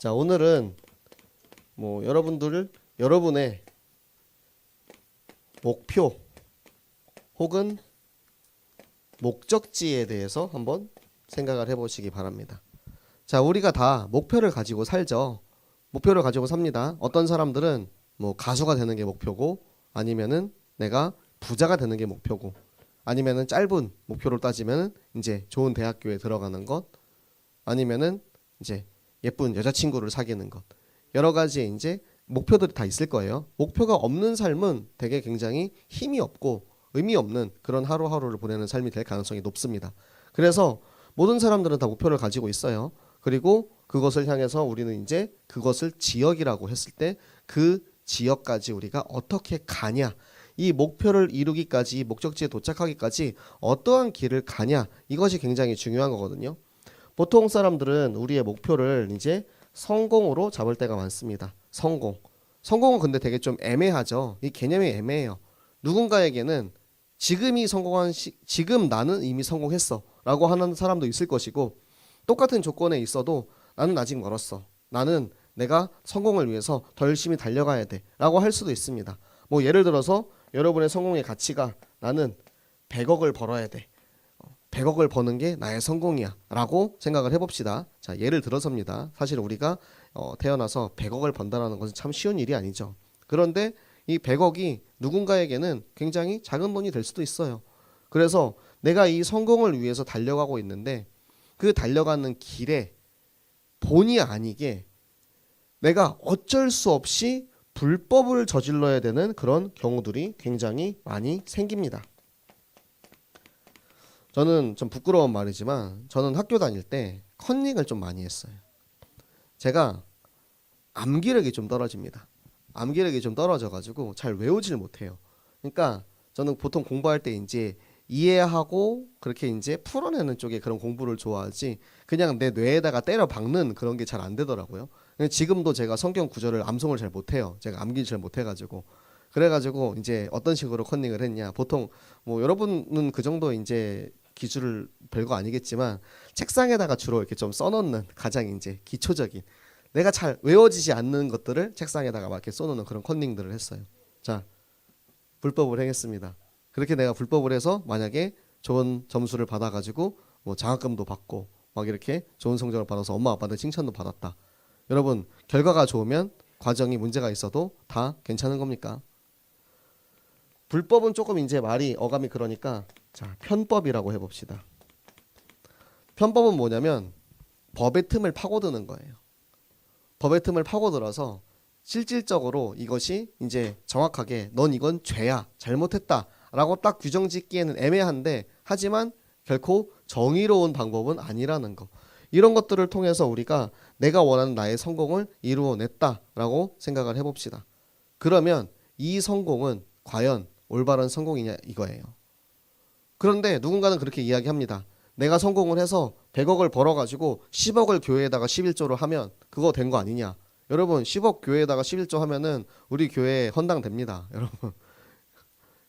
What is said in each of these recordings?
자, 오늘은 여러분의 목표 혹은 목적지에 대해서 한번 생각을 해보시기 바랍니다. 자, 우리가 다 목표를 가지고 살죠. 목표를 가지고 삽니다. 어떤 사람들은 가수가 되는 게 목표고, 아니면은 내가 부자가 되는 게 목표고, 아니면은 짧은 목표로 따지면은 이제 좋은 대학교에 들어가는 것, 아니면은 이제 예쁜 여자친구를 사귀는 것, 여러 가지 이제 목표들이 다 있을 거예요. 목표가 없는 삶은 되게 굉장히 힘이 없고 의미 없는 그런 하루하루를 보내는 삶이 될 가능성이 높습니다. 그래서 모든 사람들은 다 목표를 가지고 있어요. 그리고 그것을 향해서 우리는 이제 그것을 지역이라고 했을 때 그 지역까지 우리가 어떻게 가냐, 이 목표를 이루기까지, 이 목적지에 도착하기까지 어떠한 길을 가냐, 이것이 굉장히 중요한 거거든요. 보통 사람들은 우리의 목표를 이제 성공으로 잡을 때가 많습니다. 성공은 근데 되게 좀 애매하죠. 이 개념이 애매해요. 누군가에게는 지금 나는 이미 성공했어 라고 하는 사람도 있을 것이고, 똑같은 조건에 있어도 나는 아직 멀었어, 나는 내가 성공을 위해서 더 열심히 달려가야 돼 라고 할 수도 있습니다. 예를 들어서 여러분의 성공의 가치가 나는 100억을 벌어야 돼, 100억을 버는 게 나의 성공이야 라고 생각을 해봅시다. 자, 예를 들어서입니다. 사실 우리가 태어나서 100억을 번다는 것은 참 쉬운 일이 아니죠. 그런데 이 100억이 누군가에게는 굉장히 작은 돈이 될 수도 있어요. 그래서 내가 이 성공을 위해서 달려가고 있는데, 그 달려가는 길에 본의 아니게 내가 어쩔 수 없이 불법을 저질러야 되는 그런 경우들이 굉장히 많이 생깁니다. 저는 좀 부끄러운 말이지만 저는 학교 다닐 때 컨닝을 좀 많이 했어요. 제가 암기력이 좀 떨어집니다. 암기력이 좀 떨어져가지고 잘 외우질 못해요. 그러니까 저는 보통 공부할 때 이제 이해하고 그렇게 이제 풀어내는 쪽에 그런 공부를 좋아하지, 그냥 내 뇌에다가 때려 박는 그런 게 잘 안 되더라고요. 지금도 제가 성경 구절을 암송을 잘 못해요. 제가 암기를 잘 못해가지고. 그래가지고 이제 어떤 식으로 컨닝을 했냐. 보통 여러분은 그 정도 이제 기술을 별거 아니겠지만 책상에다가 주로 이렇게 좀 써놓는, 가장 이제 기초적인, 내가 잘 외워지지 않는 것들을 책상에다가 막 이렇게 써놓는 그런 컨닝들을 했어요. 자, 불법을 행했습니다. 그렇게 내가 불법을 해서 만약에 좋은 점수를 받아가지고 장학금도 받고 막 이렇게 좋은 성적을 받아서 엄마 아빠한테 칭찬도 받았다. 여러분, 결과가 좋으면 과정이 문제가 있어도 다 괜찮은 겁니까? 불법은 조금 이제 말이 어감이 그러니까, 자, 편법이라고 해봅시다. 편법은 뭐냐면 법의 틈을 파고드는 거예요. 법의 틈을 파고들어서 실질적으로 이것이 이제 정확하게 넌 이건 죄야, 잘못했다 라고 딱 규정 짓기에는 애매한데, 하지만 결코 정의로운 방법은 아니라는 거, 이런 것들을 통해서 우리가 내가 원하는 나의 성공을 이루어냈다 라고 생각을 해봅시다. 그러면 이 성공은 과연 올바른 성공이냐 이거예요. 그런데 누군가는 그렇게 이야기합니다. 내가 성공을 해서 100억을 벌어가지고 10억을 교회에다가 11조로 하면 그거 된 거 아니냐. 여러분, 10억 교회에다가 11조 하면은 우리 교회 헌당됩니다. 여러분,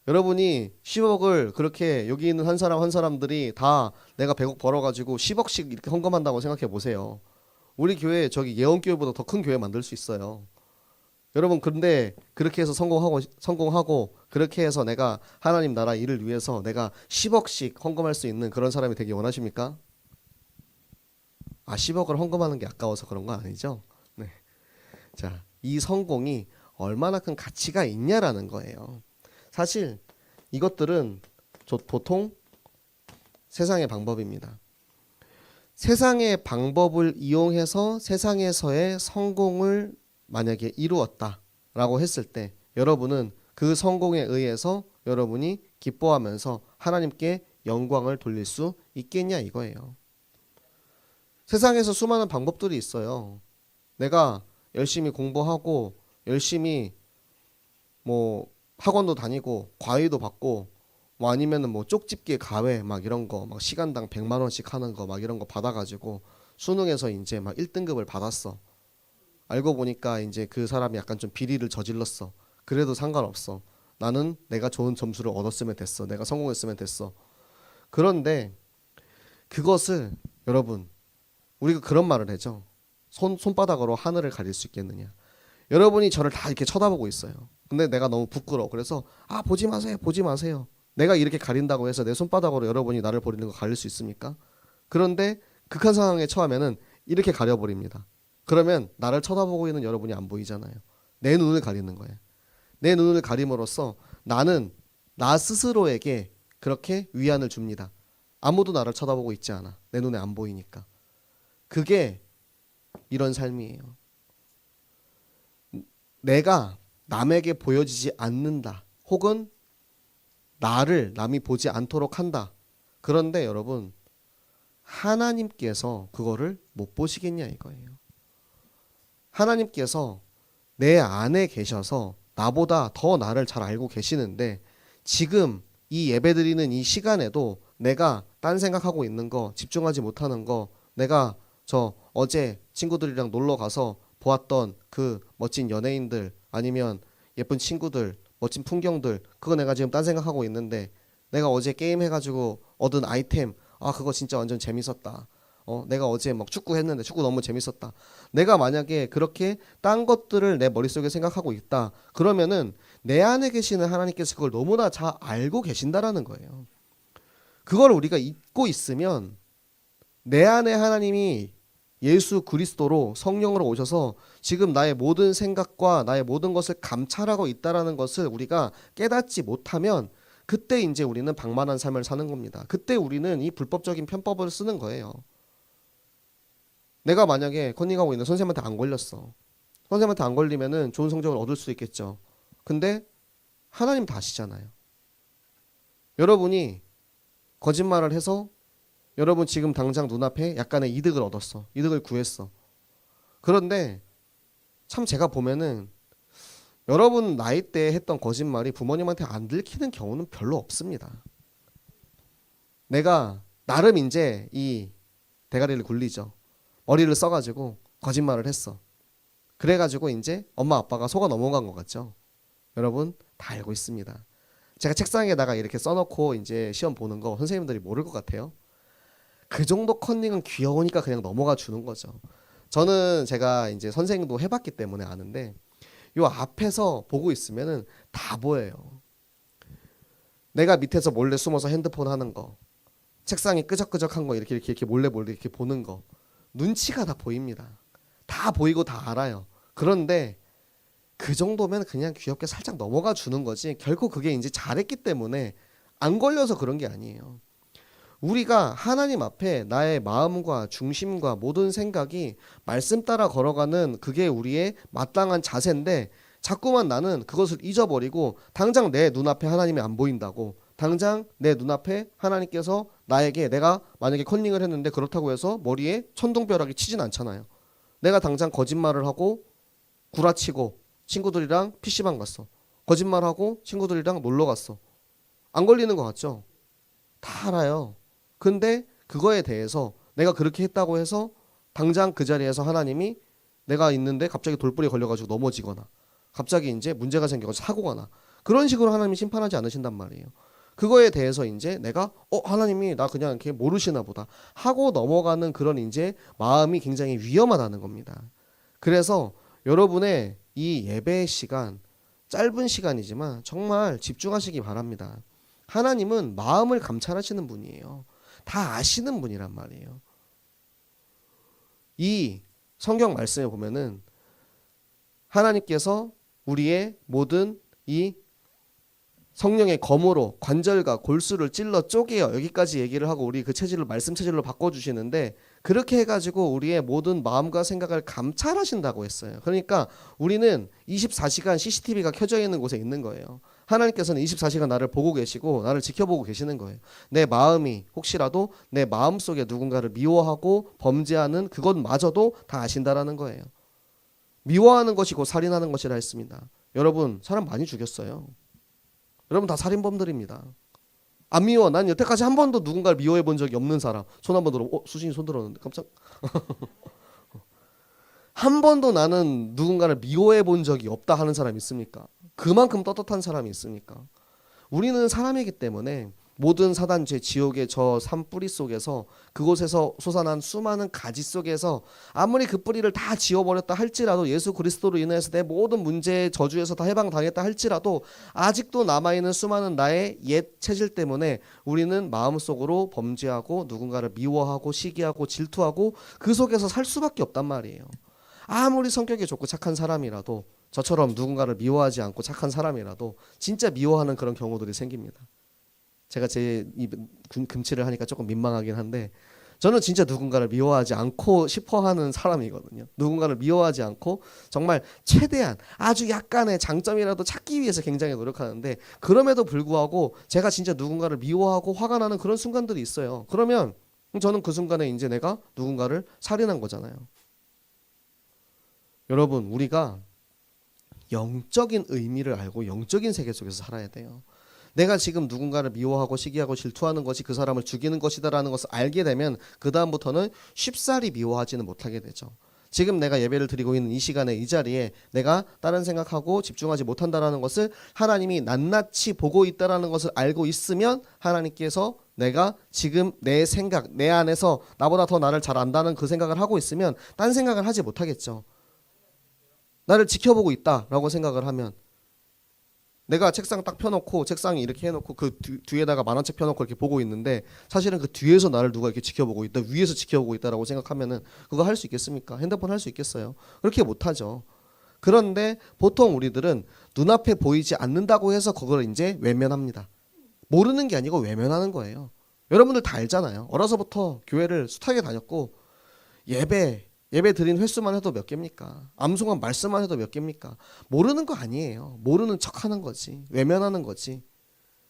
여러분이 10억을 그렇게 여기 있는 한 사람 한 사람들이 다 내가 100억 벌어가지고 10억씩 이렇게 헌금한다고 생각해 보세요. 우리 교회 저기 예언교회보다 더 큰 교회 만들 수 있어요. 여러분, 근데 그렇게 해서 성공하고 그렇게 해서 내가 하나님 나라 일을 위해서 내가 10억씩 헌금할 수 있는 그런 사람이 되기 원하십니까? 10억을 헌금하는 게 아까워서 그런 거 아니죠? 네. 자, 이 성공이 얼마나 큰 가치가 있냐라는 거예요. 사실 이것들은 보통 세상의 방법입니다. 세상의 방법을 이용해서 세상에서의 성공을 만약에 이루었다라고 했을 때, 여러분은 그 성공에 의해서 여러분이 기뻐하면서 하나님께 영광을 돌릴 수 있겠냐 이거예요. 세상에서 수많은 방법들이 있어요. 내가 열심히 공부하고 열심히 학원도 다니고 과외도 받고 아니면은 쪽집게 가외 막 이런 거 막 시간당 100만 원씩 하는 거 막 이런 거 받아가지고 수능에서 이제 막 1등급을 받았어. 알고 보니까 이제 그 사람이 약간 좀 비리를 저질렀어. 그래도 상관없어. 나는 내가 좋은 점수를 얻었으면 됐어. 내가 성공했으면 됐어. 그런데 그것을, 여러분, 우리가 그런 말을 하죠. 손바닥으로 하늘을 가릴 수 있겠느냐. 여러분이 저를 다 이렇게 쳐다보고 있어요. 근데 내가 너무 부끄러워. 그래서 보지 마세요. 보지 마세요. 내가 이렇게 가린다고 해서 내 손바닥으로 여러분이 나를 보리는 거 가릴 수 있습니까? 그런데 극한 상황에 처하면은 이렇게 가려버립니다. 그러면 나를 쳐다보고 있는 여러분이 안 보이잖아요. 내 눈을 가리는 거예요. 내 눈을 가림으로써 나는 나 스스로에게 그렇게 위안을 줍니다. 아무도 나를 쳐다보고 있지 않아. 내 눈에 안 보이니까. 그게 이런 삶이에요. 내가 남에게 보여지지 않는다. 혹은 나를 남이 보지 않도록 한다. 그런데 여러분, 하나님께서 그거를 못 보시겠냐 이거예요. 하나님께서 내 안에 계셔서 나보다 더 나를 잘 알고 계시는데 지금 이 예배드리는 이 시간에도 내가 딴 생각하고 있는 거, 집중하지 못하는 거, 내가 저 어제 친구들이랑 놀러 가서 보았던 그 멋진 연예인들 아니면 예쁜 친구들, 멋진 풍경들, 그거 내가 지금 딴 생각하고 있는데 내가 어제 게임 해가지고 얻은 아이템, 그거 진짜 완전 재밌었다. 내가 어제 막 축구 했는데 축구 너무 재밌었다. 내가 만약에 그렇게 딴 것들을 내 머릿속에 생각하고 있다. 그러면은 내 안에 계시는 하나님께서 그걸 너무나 잘 알고 계신다라는 거예요. 그걸 우리가 잊고 있으면 내 안에 하나님이 예수 그리스도로 성령으로 오셔서 지금 나의 모든 생각과 나의 모든 것을 감찰하고 있다라는 것을 우리가 깨닫지 못하면 그때 이제 우리는 방만한 삶을 사는 겁니다. 그때 우리는 이 불법적인 편법을 쓰는 거예요. 내가 만약에 컨닝하고 있는 선생님한테 안 걸렸어. 선생님한테 안 걸리면은 좋은 성적을 얻을 수 있겠죠. 근데 하나님 다 아시잖아요. 여러분이 거짓말을 해서 여러분 지금 당장 눈앞에 약간의 이득을 얻었어. 이득을 구했어. 그런데 참 제가 보면은 여러분 나이 때 했던 거짓말이 부모님한테 안 들키는 경우는 별로 없습니다. 내가 나름 이제 이 대가리를 굴리죠. 머리를 써가지고 거짓말을 했어. 그래가지고 이제 엄마 아빠가 속아 넘어간 것 같죠. 여러분 다 알고 있습니다. 제가 책상에다가 이렇게 써놓고 이제 시험 보는 거 선생님들이 모를 것 같아요. 그 정도 컨닝은 귀여우니까 그냥 넘어가 주는 거죠. 저는 제가 이제 선생도 해봤기 때문에 아는데 요 앞에서 보고 있으면은 다 보여요. 내가 밑에서 몰래 숨어서 핸드폰 하는 거, 책상이 끄적끄적한 거 이렇게 몰래 이렇게 보는 거, 눈치가 다 보입니다. 다 보이고 다 알아요. 그런데 그 정도면 그냥 귀엽게 살짝 넘어가 주는 거지 결코 그게 이제 잘했기 때문에 안 걸려서 그런 게 아니에요. 우리가 하나님 앞에 나의 마음과 중심과 모든 생각이 말씀 따라 걸어가는 그게 우리의 마땅한 자세인데 자꾸만 나는 그것을 잊어버리고 당장 내 눈앞에 하나님이 안 보인다고 당장 내 눈앞에 하나님께서 나에게 내가 만약에 컨닝을 했는데 그렇다고 해서 머리에 천둥벼락이 치진 않잖아요. 내가 당장 거짓말을 하고 구라치고 친구들이랑 PC방 갔어. 거짓말하고 친구들이랑 놀러 갔어. 안 걸리는 것 같죠? 다 알아요. 근데 그거에 대해서 내가 그렇게 했다고 해서 당장 그 자리에서 하나님이 내가 있는데 갑자기 돌불이 걸려가지고 넘어지거나 갑자기 이제 문제가 생겨가지고 사고가 나. 그런 식으로 하나님이 심판하지 않으신단 말이에요. 그거에 대해서 이제 내가 하나님이 나 그냥 이렇게 모르시나 보다 하고 넘어가는 그런 이제 마음이 굉장히 위험하다는 겁니다. 그래서 여러분의 이 예배의 시간 짧은 시간이지만 정말 집중하시기 바랍니다. 하나님은 마음을 감찰하시는 분이에요. 다 아시는 분이란 말이에요. 이 성경 말씀에 보면은 하나님께서 우리의 모든 이 성령의 검으로 관절과 골수를 찔러 쪼개요. 여기까지 얘기를 하고 우리 그 체질로 말씀 체질로 바꿔주시는데 그렇게 해가지고 우리의 모든 마음과 생각을 감찰하신다고 했어요. 그러니까 우리는 24시간 CCTV가 켜져 있는 곳에 있는 거예요. 하나님께서는 24시간 나를 보고 계시고 나를 지켜보고 계시는 거예요. 내 마음이 혹시라도 내 마음속에 누군가를 미워하고 범죄하는 그것마저도 다 아신다라는 거예요. 미워하는 것이 곧 살인하는 것이라 했습니다. 여러분 사람 많이 죽였어요. 여러분 다 살인범들입니다. 안 미워. 난 여태까지 한 번도 누군가를 미워해 본 적이 없는 사람. 손 한번 들어. 수진이 손 들었는데 깜짝. 한 번도 나는 누군가를 미워해 본 적이 없다 하는 사람이 있습니까? 그만큼 떳떳한 사람이 있습니까? 우리는 사람이기 때문에 모든 사단죄 지옥의 저 산뿌리 속에서 그곳에서 솟아난 수많은 가지 속에서 아무리 그 뿌리를 다 지워버렸다 할지라도 예수 그리스도로 인해서 내 모든 문제의 저주에서 다 해방당했다 할지라도 아직도 남아있는 수많은 나의 옛 체질 때문에 우리는 마음속으로 범죄하고 누군가를 미워하고 시기하고 질투하고 그 속에서 살 수밖에 없단 말이에요. 아무리 성격이 좋고 착한 사람이라도 저처럼 누군가를 미워하지 않고 착한 사람이라도 진짜 미워하는 그런 경우들이 생깁니다. 제가 제 금치를 하니까 조금 민망하긴 한데 저는 진짜 누군가를 미워하지 않고 싶어하는 사람이거든요. 누군가를 미워하지 않고 정말 최대한 아주 약간의 장점이라도 찾기 위해서 굉장히 노력하는데 그럼에도 불구하고 제가 진짜 누군가를 미워하고 화가 나는 그런 순간들이 있어요. 그러면 저는 그 순간에 이제 내가 누군가를 살인한 거잖아요. 여러분, 우리가 영적인 의미를 알고 영적인 세계 속에서 살아야 돼요. 내가 지금 누군가를 미워하고 시기하고 질투하는 것이 그 사람을 죽이는 것이다라는 것을 알게 되면 그 다음부터는 쉽사리 미워하지는 못하게 되죠. 지금 내가 예배를 드리고 있는 이 시간에 이 자리에 내가 다른 생각하고 집중하지 못한다라는 것을 하나님이 낱낱이 보고 있다라는 것을 알고 있으면 하나님께서 내가 지금 내 생각, 내 안에서 나보다 더 나를 잘 안다는 그 생각을 하고 있으면 딴 생각을 하지 못하겠죠. 나를 지켜보고 있다라고 생각을 하면 내가 책상 딱 펴놓고 책상에 이렇게 해놓고 그 뒤에다가 만화책 펴놓고 이렇게 보고 있는데 사실은 그 뒤에서 나를 누가 이렇게 지켜보고 있다, 위에서 지켜보고 있다라고 생각하면은 그거 할 수 있겠습니까? 핸드폰 할 수 있겠어요? 그렇게 못하죠. 그런데 보통 우리들은 눈앞에 보이지 않는다고 해서 그걸 이제 외면합니다. 모르는 게 아니고 외면하는 거예요. 여러분들 다 알잖아요. 어려서부터 교회를 숱하게 다녔고 예배 드린 횟수만 해도 몇 개입니까? 암송한 말씀만 해도 몇 개입니까? 모르는 거 아니에요. 모르는 척하는 거지. 외면하는 거지.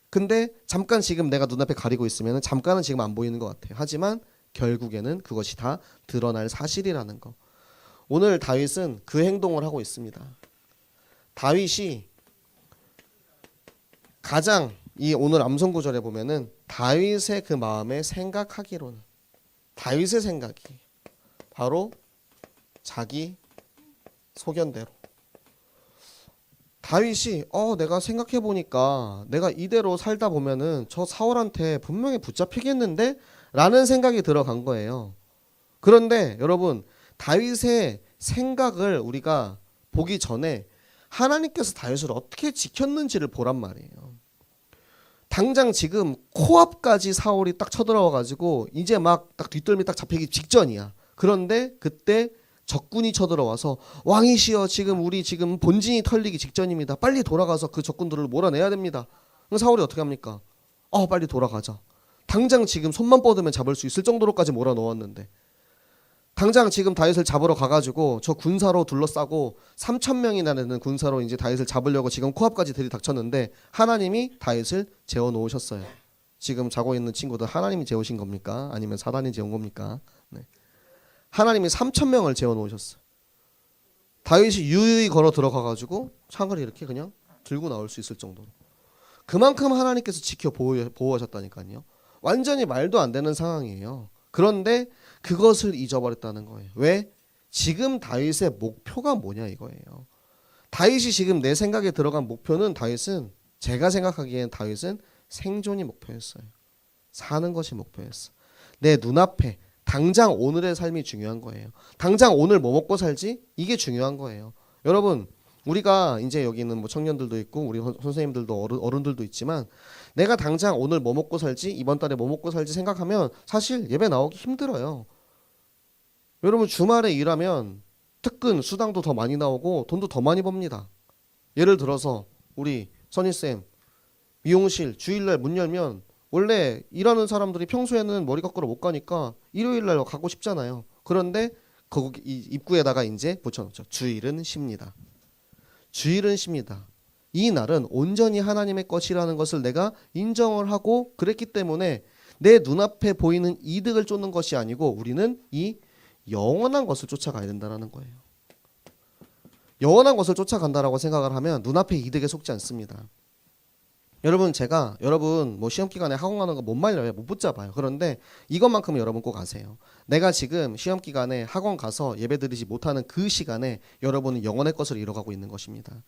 근데 잠깐 지금 내가 눈앞에 가리고 있으면 잠깐은 지금 안 보이는 것 같아요. 하지만 결국에는 그것이 다 드러날 사실이라는 거. 오늘 다윗은 그 행동을 하고 있습니다. 다윗이 가장 이 오늘 암송 구절에 보면은 다윗의 그 마음에 생각하기로는 다윗의 생각이 바로 자기 소견대로 다윗이 내가 생각해 보니까 내가 이대로 살다 보면은 저 사울한테 분명히 붙잡히겠는데 라는 생각이 들어간 거예요. 그런데 여러분 다윗의 생각을 우리가 보기 전에 하나님께서 다윗을 어떻게 지켰는지를 보란 말이에요. 당장 지금 코앞까지 사울이 딱 쳐들어와 가지고 이제 막 딱 뒷덜미 딱 잡히기 직전이야. 그런데 그때 적군이 쳐들어와서 왕이시여 지금 우리 지금 본진이 털리기 직전입니다. 빨리 돌아가서 그 적군들을 몰아내야 됩니다. 그럼 사울이 어떻게 합니까? 빨리 돌아가자. 당장 지금 손만 뻗으면 잡을 수 있을 정도로까지 몰아넣었는데 당장 지금 다윗을 잡으러 가가지고 저 군사로 둘러싸고 3,000명이나 되는 군사로 이제 다윗을 잡으려고 지금 코앞까지 들이닥쳤는데 하나님이 다윗을 재워놓으셨어요. 지금 자고 있는 친구들 하나님이 재우신 겁니까? 아니면 사단이 재운 겁니까? 네. 하나님이 3,000명을 재워놓으셨어요. 다윗이 유유히 걸어 들어가가지고 창을 이렇게 그냥 들고 나올 수 있을 정도로 그만큼 하나님께서 지켜 보호하셨다니까요. 완전히 말도 안 되는 상황이에요. 그런데 그것을 잊어버렸다는 거예요. 왜? 지금 다윗의 목표가 뭐냐 이거예요. 다윗이 지금 내 생각에 들어간 목표는 제가 생각하기엔 다윗은 생존이 목표였어요. 사는 것이 목표였어. 내 눈앞에 당장 오늘의 삶이 중요한 거예요. 당장 오늘 뭐 먹고 살지? 이게 중요한 거예요. 여러분 우리가 이제 여기는 뭐 청년들도 있고 우리 선생님들도 어른들도 있지만 내가 당장 오늘 뭐 먹고 살지? 이번 달에 뭐 먹고 살지 생각하면 사실 예배 나오기 힘들어요. 여러분 주말에 일하면 특근 수당도 더 많이 나오고 돈도 더 많이 법니다. 예를 들어서 우리 선희쌤 미용실 주일날 문 열면 원래 일하는 사람들이 평소에는 머리 깎으러 못 가니까 일요일날 가고 싶잖아요. 그런데 거기 입구에다가 이제 붙여놓죠. 주일은 쉽니다. 주일은 쉽니다. 이 날은 온전히 하나님의 것이라는 것을 내가 인정을 하고 그랬기 때문에 내 눈앞에 보이는 이득을 쫓는 것이 아니고 우리는 이 영원한 것을 쫓아가야 된다는 거예요. 영원한 것을 쫓아간다라고 생각을 하면 눈앞의 이득에 속지 않습니다. 여러분 뭐 시험 기간에 학원 가는 거 못 말려요. 못 붙잡아요. 그런데 이것만큼은 여러분 꼭 아세요. 내가 지금 시험 기간에 학원 가서 예배드리지 못하는 그 시간에 여러분은 영원의 것을 이뤄가고 있는 것입니다.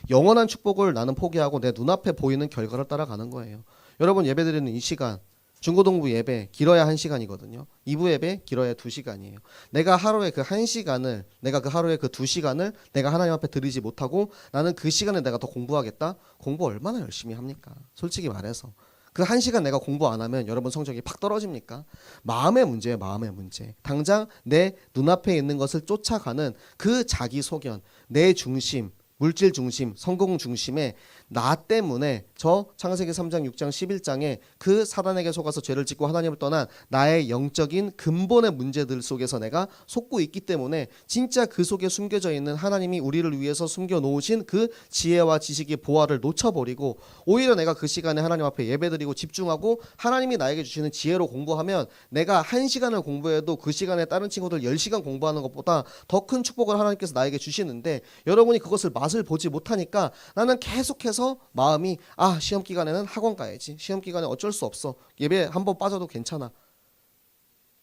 영원한 축복을 나는 포기하고 내 눈앞에 보이는 결과를 따라가는 거예요. 여러분 예배 드리는 이 시간 중고등부 예배 길어야 1시간이거든요. 2부 예배 길어야 2시간이에요. 내가 하루에 그 1시간을 내가 그 하루에 그 2시간을 내가 하나님 앞에 드리지 못하고 나는 그 시간에 내가 더 공부하겠다? 공부 얼마나 열심히 합니까? 솔직히 말해서. 그 1시간 내가 공부 안 하면 여러분 성적이 팍 떨어집니까? 마음의 문제예요. 마음의 문제. 당장 내 눈앞에 있는 것을 쫓아가는 그 자기 소견, 내 중심, 물질 중심, 성공 중심에 나 때문에 저 창세기 3장, 6장, 11장에 그 사단에게 속아서 죄를 짓고 하나님을 떠난 나의 영적인 근본의 문제들 속에서 내가 속고 있기 때문에 진짜 그 속에 숨겨져 있는 하나님이 우리를 위해서 숨겨놓으신 그 지혜와 지식의 보화를 놓쳐버리고 오히려 내가 그 시간에 하나님 앞에 예배드리고 집중하고 하나님이 나에게 주시는 지혜로 공부하면 내가 1시간을 공부해도 그 시간에 다른 친구들 10시간 공부하는 것보다 더 큰 축복을 하나님께서 나에게 주시는데 여러분이 그것을 맛을 보지 못하니까 나는 계속해서 마음이 시험 기간에는 학원 가야지. 시험 기간에 어쩔 수 없어. 예배 한번 빠져도 괜찮아.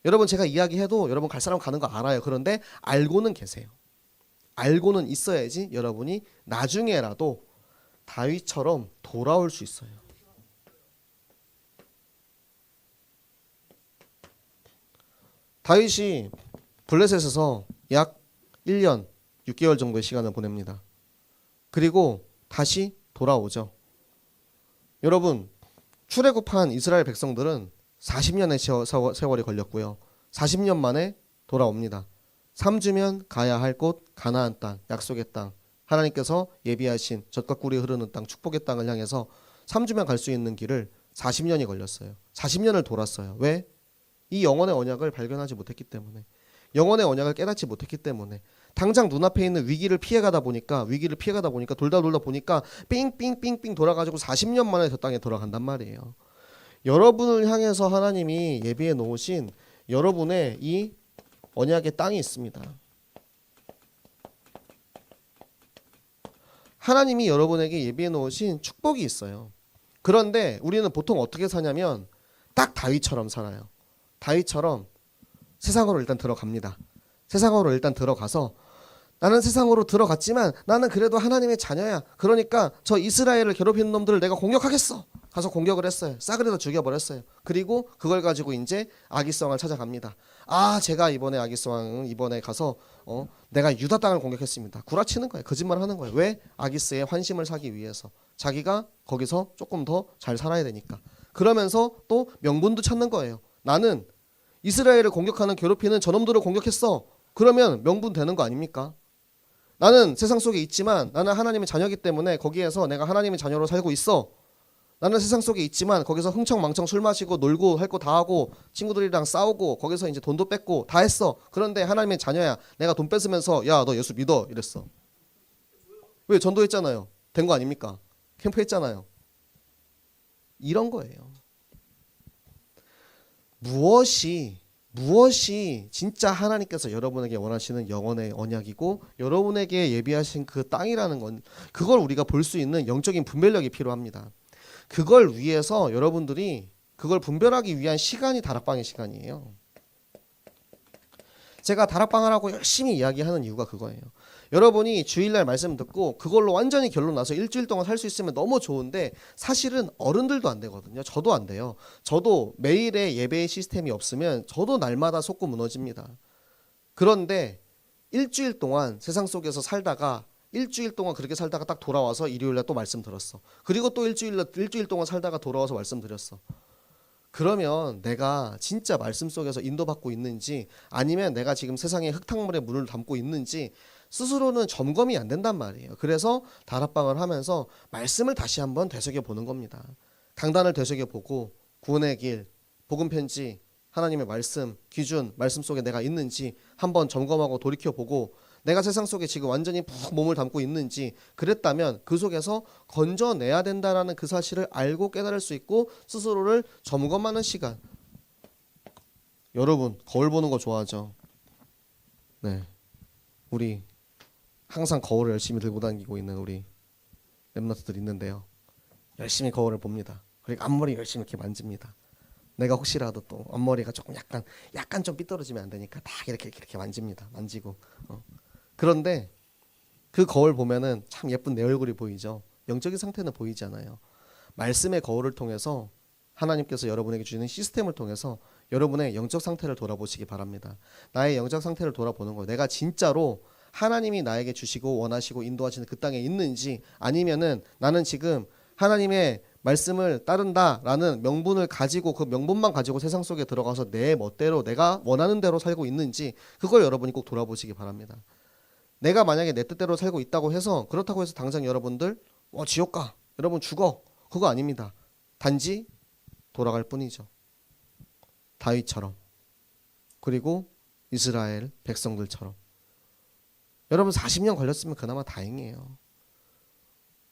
여러분 제가 이야기해도 여러분 갈 사람 가는 거 알아요. 그런데 알고는 계세요. 알고는 있어야지 여러분이 나중에라도 다윗처럼 돌아올 수 있어요. 다윗이 블레셋에서 약 1년 6개월 정도의 시간을 보냅니다. 그리고 다시 돌아오죠. 여러분 출애굽한 이스라엘 백성들은 40년의 세월이 걸렸고요. 40년 만에 돌아옵니다. 3주면 가야 할 곳 가나안 땅, 약속의 땅, 하나님께서 예비하신 젖과 꿀이 흐르는 땅, 축복의 땅을 향해서 3주면 갈 수 있는 길을 40년이 걸렸어요. 40년을 돌았어요. 왜? 이 영혼의 언약을 발견하지 못했기 때문에, 영혼의 언약을 깨닫지 못했기 때문에, 당장 눈앞에 있는 위기를 피해가다 보니까 돌다 보니까 삥삥삥삥 돌아가지고 40년 만에 저 땅에 돌아간단 말이에요. 여러분을 향해서 하나님이 예비해 놓으신 여러분의 이 언약의 땅이 있습니다. 하나님이 여러분에게 예비해 놓으신 축복이 있어요. 그런데 우리는 보통 어떻게 사냐면 딱 다윗처럼 살아요. 다윗처럼 세상으로 일단 들어갑니다. 세상으로 일단 들어가서 나는 세상으로 들어갔지만 나는 그래도 하나님의 자녀야. 그러니까 저 이스라엘을 괴롭히는 놈들을 내가 공격하겠어. 가서 공격을 했어요. 싸그리도 죽여버렸어요. 그리고 그걸 가지고 이제 아기스왕을 찾아갑니다. 제가 이번에 아기스왕은 이번에 가서 내가 유다 땅을 공격했습니다. 구라치는 거예요. 거짓말하는 거예요. 왜? 아기스의 환심을 사기 위해서. 자기가 거기서 조금 더 잘 살아야 되니까. 그러면서 또 명분도 찾는 거예요. 나는 이스라엘을 공격하는 괴롭히는 저놈들을 공격했어. 그러면 명분 되는 거 아닙니까? 나는 세상 속에 있지만 나는 하나님의 자녀이기 때문에 거기에서 내가 하나님의 자녀로 살고 있어. 나는 세상 속에 있지만 거기서 흥청망청 술 마시고 놀고 할 거 다 하고 친구들이랑 싸우고 거기서 이제 돈도 뺏고 다 했어. 그런데 하나님의 자녀야. 내가 돈 뺏으면서 야, 너 예수 믿어 이랬어. 왜? 전도했잖아요. 된 거 아닙니까? 캠프했잖아요. 이런 거예요. 무엇이 진짜 하나님께서 여러분에게 원하시는 영혼의 언약이고 여러분에게 예비하신 그 땅이라는 건 그걸 우리가 볼 수 있는 영적인 분별력이 필요합니다. 그걸 위해서 여러분들이 그걸 분별하기 위한 시간이 다락방의 시간이에요. 제가 다락방을 하고 열심히 이야기하는 이유가 그거예요. 여러분이 주일날 말씀 듣고 그걸로 완전히 결론 나서 일주일 동안 살 수 있으면 너무 좋은데 사실은 어른들도 안 되거든요. 저도 안 돼요. 저도 매일의 예배의 시스템이 없으면 저도 날마다 속고 무너집니다. 그런데 일주일 동안 세상 속에서 살다가 일주일 동안 그렇게 살다가 딱 돌아와서 일요일날 또 말씀 들었어. 그리고 또 일주일 동안 살다가 돌아와서 말씀 드렸어. 그러면 내가 진짜 말씀 속에서 인도받고 있는지 아니면 내가 지금 세상의 흙탕물에 문을 담고 있는지 스스로는 점검이 안 된단 말이에요. 그래서 다락방을 하면서 말씀을 다시 한번 되새겨보는 겁니다. 강단을 되새겨보고 구원의 길, 복음편지, 하나님의 말씀, 기준, 말씀 속에 내가 있는지 한번 점검하고 돌이켜보고 내가 세상 속에 지금 완전히 푹 몸을 담고 있는지 그랬다면 그 속에서 건져내야 된다라는 그 사실을 알고 깨달을 수 있고 스스로를 점검하는 시간. 여러분 거울 보는 거 좋아하죠? 네, 우리 항상 거울을 열심히 들고 다니고 있는 우리 랩너트들 있는데요. 열심히 거울을 봅니다. 그리고 앞머리 열심히 이렇게 만집니다. 내가 혹시라도 또 앞머리가 조금 약간 좀 삐뚤어지면 안 되니까 다 이렇게 만집니다. 만지고. 그런데 그 거울 보면은 참 예쁜 내 얼굴이 보이죠. 영적인 상태는 보이지 않아요. 말씀의 거울을 통해서 하나님께서 여러분에게 주시는 시스템을 통해서 여러분의 영적 상태를 돌아보시기 바랍니다. 나의 영적 상태를 돌아보는 거예요. 내가 진짜로 하나님이 나에게 주시고 원하시고 인도하시는 그 땅에 있는지, 아니면은 나는 지금 하나님의 말씀을 따른다라는 명분을 가지고 그 명분만 가지고 세상 속에 들어가서 내 멋대로 내가 원하는 대로 살고 있는지, 그걸 여러분이 꼭 돌아보시기 바랍니다. 내가 만약에 내 뜻대로 살고 있다고 해서, 그렇다고 해서 당장 여러분들 지옥 가, 여러분 죽어, 그거 아닙니다. 단지 돌아갈 뿐이죠. 다윗처럼, 그리고 이스라엘 백성들처럼. 여러분 40년 걸렸으면 그나마 다행이에요.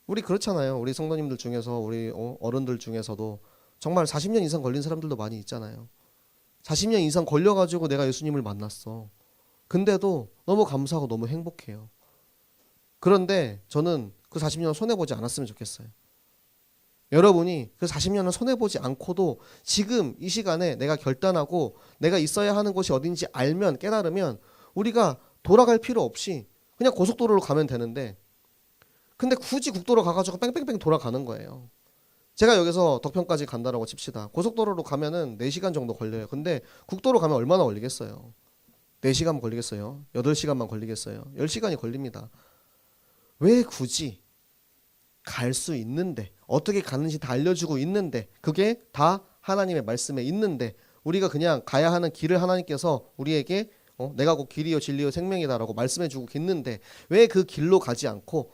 우리 그렇잖아요. 우리 성도님들 중에서, 우리 어른들 중에서도 정말 40년 이상 걸린 사람들도 많이 있잖아요. 40년 이상 걸려가지고 내가 예수님을 만났어. 근데도 너무 감사하고 너무 행복해요. 그런데 저는 그 40년을 손해보지 않았으면 좋겠어요. 여러분이 그 40년을 손해보지 않고도 지금 이 시간에 내가 결단하고 내가 있어야 하는 곳이 어딘지 알면, 깨달으면 우리가 돌아갈 필요 없이 그냥 고속도로로 가면 되는데, 근데 굳이 국도로 가가지고 뺑뺑뺑 돌아가는 거예요. 제가 여기서 덕평까지 간다라고 칩시다. 고속도로로 가면은 4시간 정도 걸려요. 근데 국도로 가면 얼마나 걸리겠어요? 4시간 걸리겠어요? 8시간만 걸리겠어요? 10시간이 걸립니다. 왜 굳이 갈 수 있는데, 어떻게 가는지 다 알려주고 있는데, 그게 다 하나님의 말씀에 있는데, 우리가 그냥 가야 하는 길을 하나님께서 우리에게 내가 곧 길이요 진리요 생명이다라고 말씀해주고 있는데, 왜 그 길로 가지 않고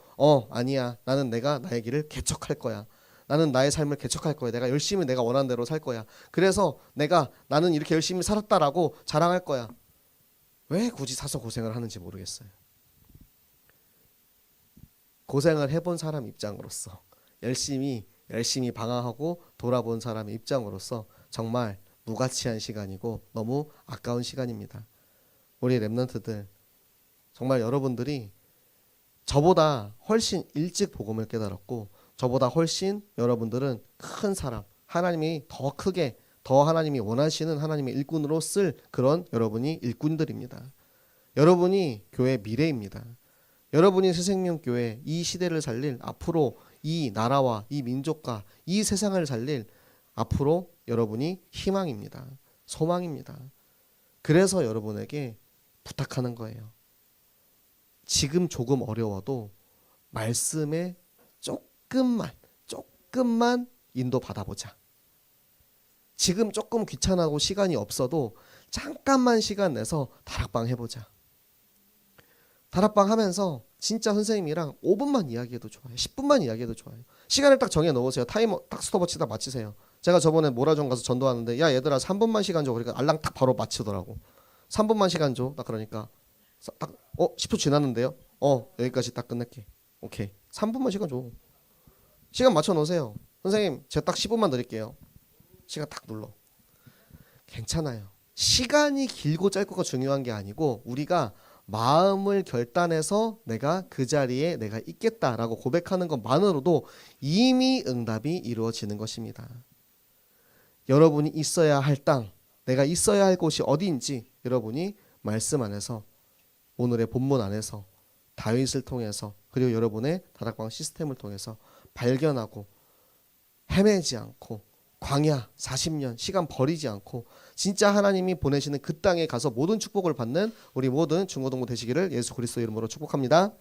아니야, 나는 내가 나의 길을 개척할 거야, 나는 나의 삶을 개척할 거야, 내가 열심히 내가 원하는 대로 살 거야, 그래서 나는 이렇게 열심히 살았다라고 자랑할 거야. 왜 굳이 사서 고생을 하는지 모르겠어요. 고생을 해본 사람 입장으로서, 열심히 방황하고 돌아본 사람의 입장으로서 정말 무가치한 시간이고 너무 아까운 시간입니다. 우리 렘넌트들, 정말 여러분들이 저보다 훨씬 일찍 복음을 깨달았고, 저보다 훨씬 여러분들은 큰 사람, 하나님이 더 크게, 더 하나님이 원하시는 하나님의 일꾼으로 쓸 그런 여러분이 일꾼들입니다. 여러분이 교회 미래입니다. 여러분이 새생명교회, 이 시대를 살릴, 앞으로 이 나라와 이 민족과 이 세상을 살릴 앞으로 여러분이 희망입니다. 소망입니다. 그래서 여러분에게 부탁하는 거예요. 지금 조금 어려워도 말씀에 조금만 인도 받아보자. 지금 조금 귀찮아고 시간이 없어도 잠깐만 시간 내서 다락방 해보자. 다락방 하면서 진짜 선생님이랑 5분만 이야기해도 좋아요. 10분만 이야기해도 좋아요. 시간을 딱 정해 놓으세요. 타이머 딱 스톱워치 딱 맞추세요. 제가 저번에 모라존 가서 전도하는데, 야 얘들아 3분만 시간 줘. 그러니까 알람 딱 바로 맞추더라고. 3분만 시간 줘. 딱 그러니까 딱 10초 지났는데요. 여기까지 딱 끝낼게. 오케이. 3분만 시간 줘. 시간 맞춰 놓으세요. 선생님 제가 딱 10분만 드릴게요. 시간 딱 눌러. 괜찮아요. 시간이 길고 짧고가 중요한 게 아니고, 우리가 마음을 결단해서 내가 그 자리에 내가 있겠다라고 고백하는 것만으로도 이미 응답이 이루어지는 것입니다. 여러분이 있어야 할 땅, 내가 있어야 할 곳이 어디인지 여러분이 말씀 안에서, 오늘의 본문 안에서, 다윗을 통해서, 그리고 여러분의 다락방 시스템을 통해서 발견하고, 헤매지 않고 광야 40년 시간 버리지 않고 진짜 하나님이 보내시는 그 땅에 가서 모든 축복을 받는 우리 모든 중고등부 되시기를 예수 그리스도 이름으로 축복합니다.